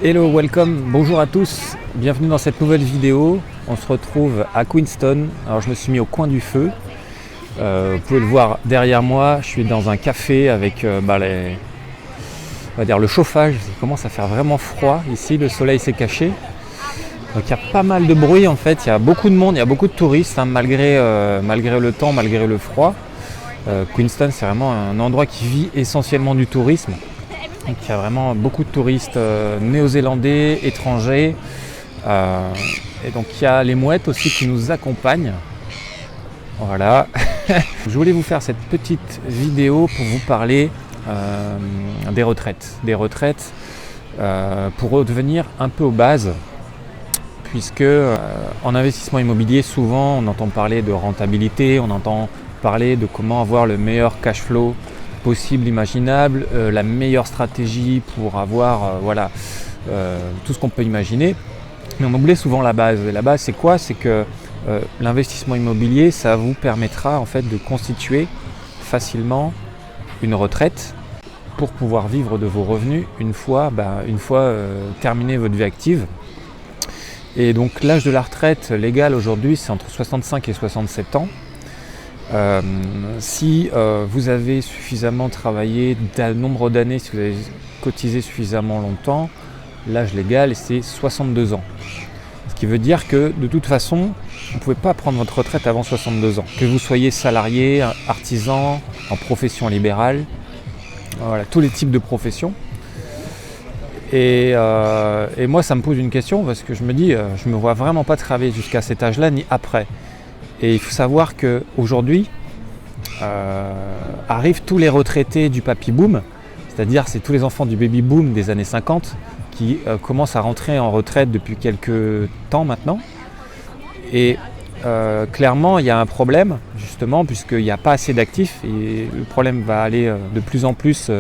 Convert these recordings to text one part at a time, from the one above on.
Hello, welcome, bonjour à tous, bienvenue dans cette nouvelle vidéo. On se retrouve à Queenstown. Alors je me suis mis au coin du feu. Vous pouvez le voir derrière moi, je suis dans un café avec on va dire le chauffage. Il commence à faire vraiment froid ici, le soleil s'est caché. Donc il y a pas mal de bruit en fait, il y a beaucoup de monde, il y a beaucoup de touristes malgré le temps, malgré le froid. Queenstown, c'est vraiment un endroit qui vit essentiellement du tourisme. Donc, il y a vraiment beaucoup de touristes néo-zélandais, étrangers. Et donc il y a les mouettes aussi qui nous accompagnent. Voilà. Je voulais vous faire cette petite vidéo pour vous parler des retraites. Pour revenir un peu aux bases. Puisque en investissement immobilier, souvent on entend parler de rentabilité, on entend parler de comment avoir le meilleur cash flow possible, imaginable, la meilleure stratégie pour avoir tout ce qu'on peut imaginer. Mais on oublie souvent la base. Et la base, c'est quoi? C'est que l'investissement immobilier, ça vous permettra en fait de constituer facilement une retraite pour pouvoir vivre de vos revenus une fois terminé votre vie active. Et donc l'âge de la retraite légale aujourd'hui, c'est entre 65 et 67 ans. Si vous avez suffisamment travaillé d'un nombre d'années, si vous avez cotisé suffisamment longtemps, l'âge légal c'est 62 ans. Ce qui veut dire que de toute façon, vous ne pouvez pas prendre votre retraite avant 62 ans. Que vous soyez salarié, artisan, en profession libérale, voilà, tous les types de professions. Et moi ça me pose une question parce que je me dis, je ne me vois vraiment pas travailler jusqu'à cet âge-là ni après. Et il faut savoir qu'aujourd'hui arrivent tous les retraités du papy boom, c'est-à-dire c'est tous les enfants du baby boom des années 50 qui commencent à rentrer en retraite depuis quelques temps maintenant. Et clairement il y a un problème justement puisqu'il n'y a pas assez d'actifs et le problème va aller de plus en plus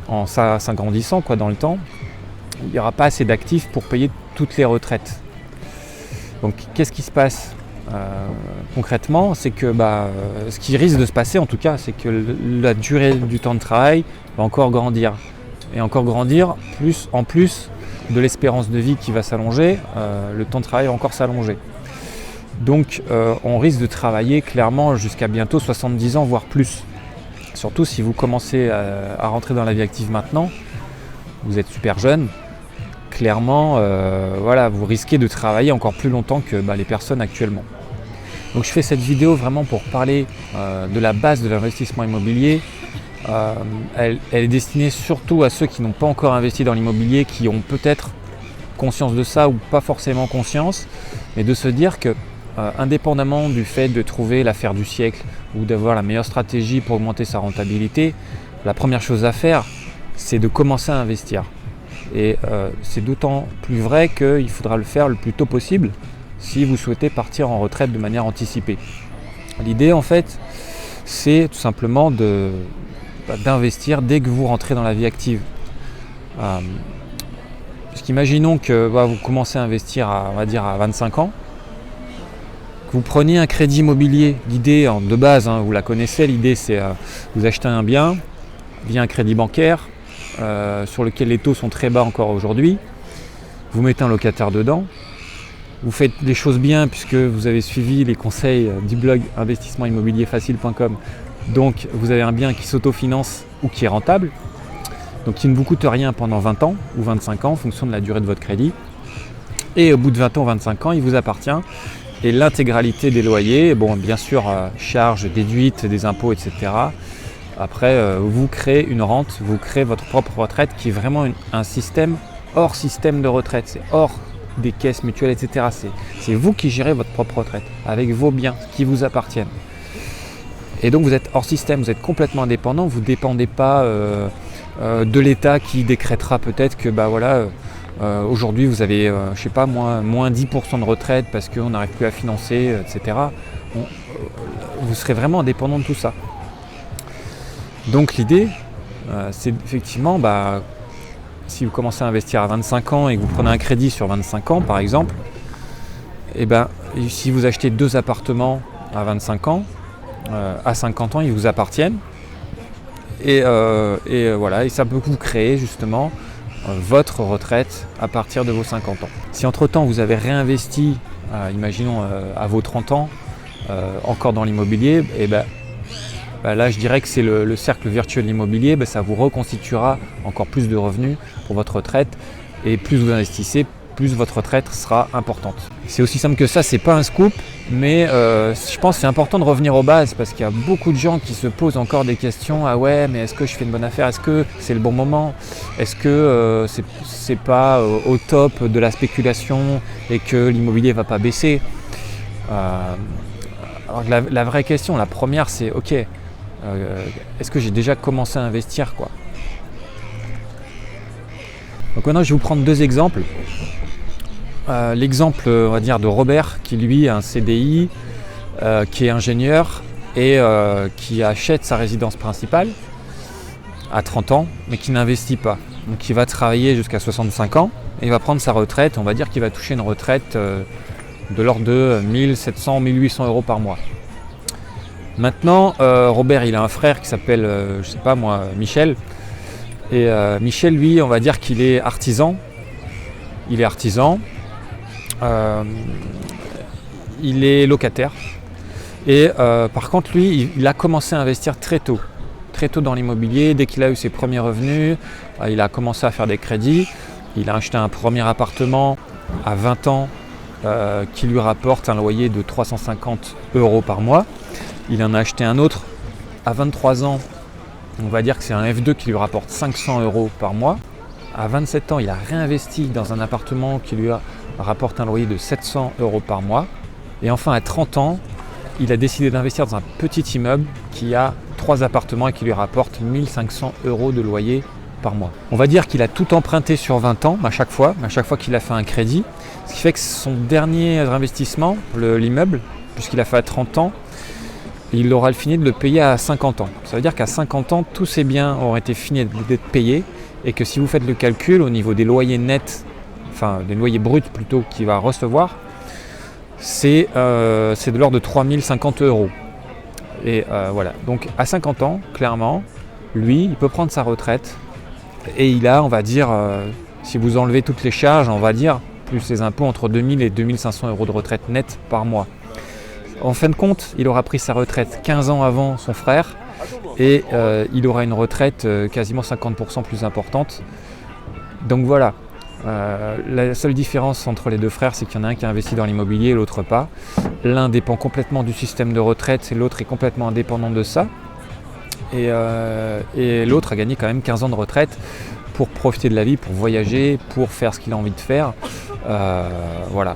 en s'agrandissant dans le temps. Il n'y aura pas assez d'actifs pour payer toutes les retraites. Donc qu'est-ce qui se passe concrètement? C'est que ce qui risque de se passer en tout cas, c'est que la durée du temps de travail va encore grandir. Et encore grandir, en plus de l'espérance de vie qui va s'allonger, le temps de travail va encore s'allonger. Donc on risque de travailler clairement jusqu'à bientôt 70 ans, voire plus. Surtout si vous commencez à rentrer dans la vie active maintenant, vous êtes super jeune, clairement vous risquez de travailler encore plus longtemps que les personnes actuellement. Donc je fais cette vidéo vraiment pour parler de la base de l'investissement immobilier. Elle est destinée surtout à ceux qui n'ont pas encore investi dans l'immobilier, qui ont peut-être conscience de ça ou pas forcément conscience, mais de se dire que indépendamment du fait de trouver l'affaire du siècle ou d'avoir la meilleure stratégie pour augmenter sa rentabilité, la première chose à faire, c'est de commencer à investir. Et c'est d'autant plus vrai qu'il faudra le faire le plus tôt possible si vous souhaitez partir en retraite de manière anticipée. L'idée en fait, c'est tout simplement d'investir dès que vous rentrez dans la vie active. Puisqu'imaginons que vous commencez à investir à 25 ans, que vous preniez un crédit immobilier. L'idée de base, vous la connaissez, l'idée c'est vous achetez un bien via un crédit bancaire sur lequel les taux sont très bas encore aujourd'hui. Vous mettez un locataire dedans. Vous faites les choses bien puisque vous avez suivi les conseils du blog investissementimmobilierfacile.com. Donc vous avez un bien qui s'autofinance ou qui est rentable, donc qui ne vous coûte rien pendant 20 ans ou 25 ans en fonction de la durée de votre crédit. Et au bout de 20 ans, 25 ans, il vous appartient. Et l'intégralité des loyers, bien sûr, charges déduites, des impôts, etc. Après, vous créez une rente, vous créez votre propre retraite qui est vraiment un système hors système de retraite. C'est hors des caisses mutuelles, etc. C'est vous qui gérez votre propre retraite avec vos biens qui vous appartiennent. Et donc vous êtes hors système, vous êtes complètement indépendant, vous ne dépendez pas de l'État qui décrétera peut-être que aujourd'hui vous avez moins 10% de retraite parce qu'on n'arrive plus à financer, etc. Vous serez vraiment indépendant de tout ça. Donc l'idée, c'est effectivement si vous commencez à investir à 25 ans et que vous prenez un crédit sur 25 ans par exemple, si vous achetez 2 appartements à 25 ans, à 50 ans ils vous appartiennent et ça peut vous créer justement votre retraite à partir de vos 50 ans. Si entre-temps vous avez réinvesti, imaginons à vos 30 ans, encore dans l'immobilier, et là je dirais que c'est le cercle vertueux de l'immobilier, ça vous reconstituera encore plus de revenus pour votre retraite, et plus vous investissez, plus votre retraite sera importante. C'est aussi simple que ça, c'est pas un scoop, mais je pense que c'est important de revenir aux bases parce qu'il y a beaucoup de gens qui se posent encore des questions. Ah ouais, mais est-ce que je fais une bonne affaire? Est-ce que c'est le bon moment? Est-ce que c'est pas au top de la spéculation et que l'immobilier va pas baisser? Alors la vraie question, la première, c'est ok, est-ce que j'ai déjà commencé à investir, quoi? Donc maintenant, je vais vous prendre deux exemples. L'exemple, on va dire, de Robert qui lui a un CDI, qui est ingénieur et qui achète sa résidence principale à 30 ans mais qui n'investit pas. Donc il va travailler jusqu'à 65 ans et il va prendre sa retraite. On va dire qu'il va toucher une retraite de l'ordre de 1700, 1800 euros par mois. Maintenant, Robert, il a un frère qui s'appelle, je sais pas moi, Michel. Et Michel, lui, on va dire qu'il est artisan. Il est artisan. Il est locataire et par contre lui il a commencé à investir très tôt dans l'immobilier. Dès qu'il a eu ses premiers revenus, il a commencé à faire des crédits. Il a acheté un premier appartement à 20 ans qui lui rapporte un loyer de 350 euros par mois. Il en a acheté un autre à 23 ans, on va dire que c'est un F2 qui lui rapporte 500 euros par mois. À 27 ans, il a réinvesti dans un appartement qui lui rapporte un loyer de 700 euros par mois. Et enfin, à 30 ans, il a décidé d'investir dans un petit immeuble qui a 3 appartements et qui lui rapporte 1500 euros de loyer par mois. On va dire qu'il a tout emprunté sur 20 ans à chaque fois qu'il a fait un crédit. Ce qui fait que son dernier investissement, l'immeuble, puisqu'il a fait à 30 ans, il aura fini de le payer à 50 ans. Ça veut dire qu'à 50 ans, tous ses biens auront été finis d'être payés et que si vous faites le calcul au niveau des loyers nets, enfin des loyers bruts plutôt qu'il va recevoir, c'est de l'ordre de 3050 euros. Et voilà, donc à 50 ans, clairement, lui, il peut prendre sa retraite et il a, on va dire, si vous enlevez toutes les charges, on va dire, plus les impôts, entre 2000 et 2500 euros de retraite nette par mois. En fin de compte, il aura pris sa retraite 15 ans avant son frère et il aura une retraite quasiment 50% plus importante. Donc voilà, la seule différence entre les deux frères, c'est qu'il y en a un qui a investi dans l'immobilier et l'autre pas. L'un dépend complètement du système de retraite et l'autre est complètement indépendant de ça. Et l'autre a gagné quand même 15 ans de retraite pour profiter de la vie, pour voyager, pour faire ce qu'il a envie de faire. Voilà.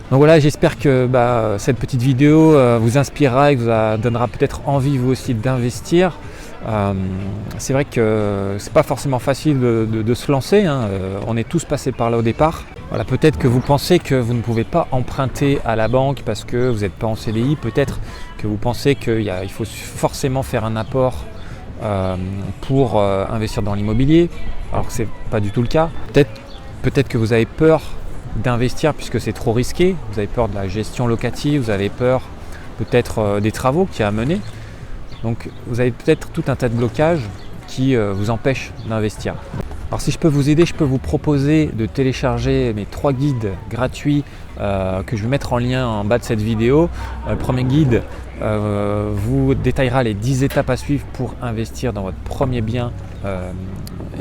Donc voilà, j'espère que cette petite vidéo vous inspirera et vous donnera peut-être envie vous aussi d'investir. C'est vrai que c'est pas forcément facile de se lancer, hein. On est tous passés par là au départ. Voilà, peut-être que vous pensez que vous ne pouvez pas emprunter à la banque parce que vous n'êtes pas en CDI, peut-être que vous pensez qu'il faut forcément faire un apport pour investir dans l'immobilier, alors que c'est pas du tout le cas. Peut-être que vous avez peur d'investir puisque c'est trop risqué, vous avez peur de la gestion locative, vous avez peur peut-être des travaux qu'il y a à mener. Donc vous avez peut-être tout un tas de blocages qui vous empêchent d'investir. Alors si je peux vous aider, je peux vous proposer de télécharger mes 3 guides gratuits que je vais mettre en lien en bas de cette vidéo. Le premier guide vous détaillera les 10 étapes à suivre pour investir dans votre premier bien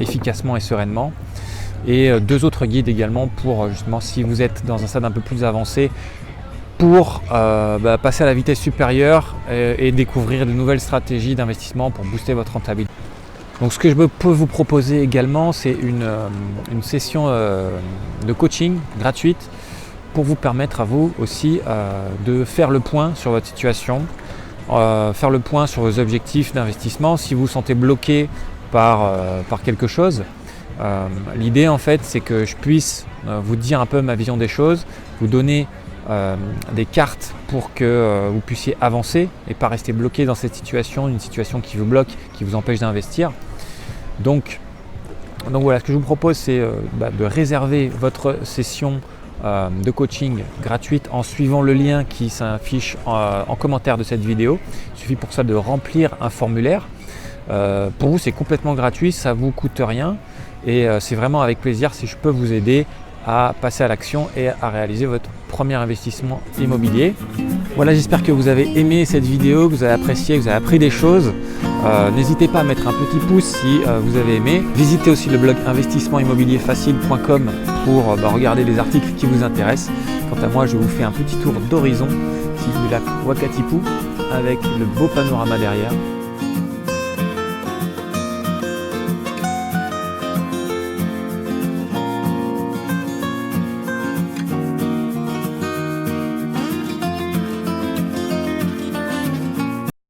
efficacement et sereinement. Et 2 autres guides également pour justement si vous êtes dans un stade un peu plus avancé pour passer à la vitesse supérieure et découvrir de nouvelles stratégies d'investissement pour booster votre rentabilité. Donc ce que je peux vous proposer également, c'est une session de coaching gratuite pour vous permettre à vous aussi de faire le point sur votre situation, faire le point sur vos objectifs d'investissement. Si vous vous sentez bloqué par quelque chose, l'idée en fait c'est que je puisse vous dire un peu ma vision des choses, vous donner des cartes pour que vous puissiez avancer et pas rester bloqué dans cette situation, une situation qui vous bloque, qui vous empêche d'investir. Donc voilà, ce que je vous propose c'est de réserver votre session de coaching gratuite en suivant le lien qui s'affiche en commentaire de cette vidéo. Il suffit pour ça de remplir un formulaire. Pour vous c'est complètement gratuit, ça ne vous coûte rien. Et c'est vraiment avec plaisir si je peux vous aider à passer à l'action et à réaliser votre premier investissement immobilier. Voilà, j'espère que vous avez aimé cette vidéo, que vous avez apprécié, que vous avez appris des choses. N'hésitez pas à mettre un petit pouce si vous avez aimé. Visitez aussi le blog investissementimmobilierfacile.com pour regarder les articles qui vous intéressent. Quant à moi, je vous fais un petit tour d'horizon, ici du lac Wakatipu, avec le beau panorama derrière.